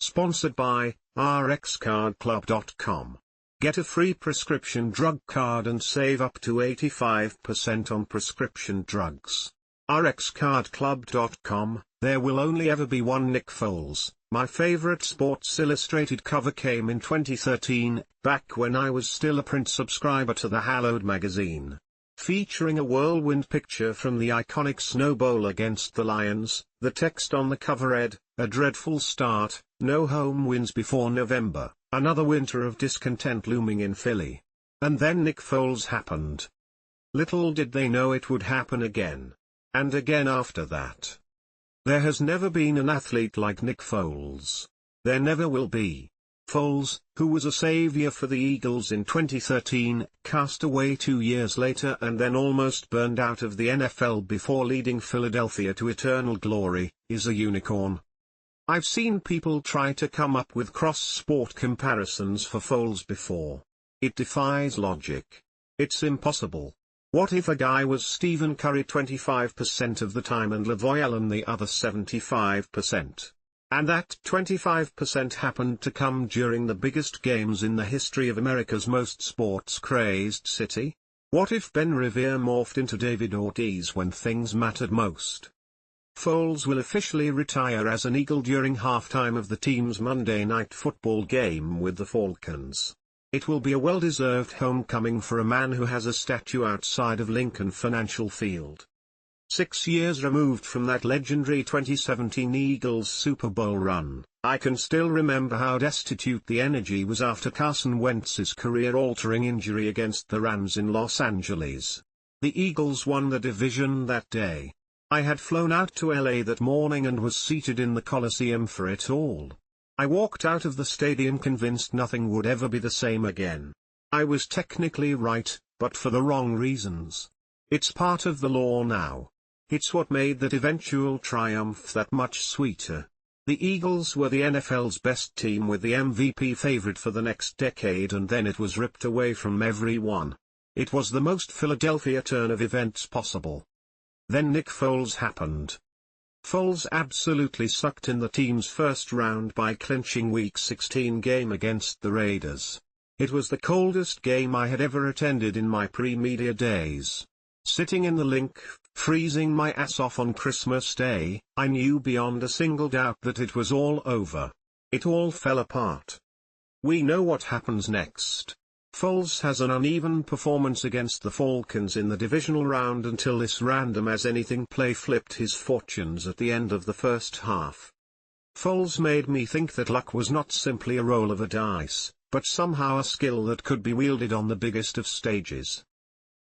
Sponsored by RxCardClub.com. Get a free prescription drug card and save up to 85% on prescription drugs. RxCardClub.com. There will only ever be one Nick Foles. My favorite Sports Illustrated cover came in 2013, back when I was still a print subscriber to the hallowed magazine. Featuring a whirlwind picture from the iconic Snow Bowl against the Lions, the text on the cover read, "A dreadful start, no home wins before November, another winter of discontent looming in Philly." And then Nick Foles happened. Little did they know it would happen again. And again after that. There has never been an athlete like Nick Foles. There never will be. Foles, who was a savior for the Eagles in 2013, cast away 2 years later and then almost burned out of the NFL before leading Philadelphia to eternal glory, is a unicorn. I've seen people try to come up with cross-sport comparisons for Foles before. It defies logic. It's impossible. What if a guy was Stephen Curry 25% of the time and LaVoy Allen the other 75%? And that 25% happened to come during the biggest games in the history of America's most sports-crazed city? What if Ben Revere morphed into David Ortiz when things mattered most? Foles will officially retire as an Eagle during halftime of the team's Monday Night Football game with the Falcons. It will be a well-deserved homecoming for a man who has a statue outside of Lincoln Financial Field. 6 years removed from that legendary 2017 Eagles Super Bowl run, I can still remember how destitute the energy was after Carson Wentz's career-altering injury against the Rams in Los Angeles. The Eagles won the division that day. I had flown out to LA that morning and was seated in the Coliseum for it all. I walked out of the stadium convinced nothing would ever be the same again. I was technically right, but for the wrong reasons. It's part of the law now. It's what made that eventual triumph that much sweeter. The Eagles were the NFL's best team with the MVP favorite for the next decade, and then it was ripped away from everyone. It was the most Philadelphia turn of events possible. Then Nick Foles happened. Foles absolutely sucked in the team's first round by clinching Week 16 game against the Raiders. It was the coldest game I had ever attended in my pre-media days. Sitting in the link, freezing my ass off on Christmas Day, I knew beyond a single doubt that it was all over. It all fell apart. We know what happens next. Foles has an uneven performance against the Falcons in the divisional round until this random-as-anything play flipped his fortunes at the end of the first half. Foles made me think that luck was not simply a roll of a dice, but somehow a skill that could be wielded on the biggest of stages.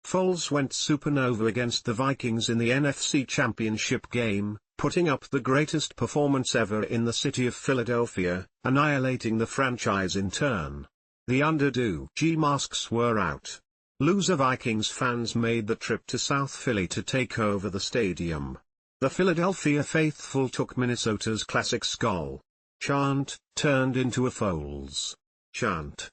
Foles went supernova against the Vikings in the NFC Championship game, putting up the greatest performance ever in the city of Philadelphia, annihilating the franchise in turn. The underdog masks were out. Loser Vikings fans made the trip to South Philly to take over the stadium. The Philadelphia faithful took Minnesota's classic skull chant turned into a Foles chant.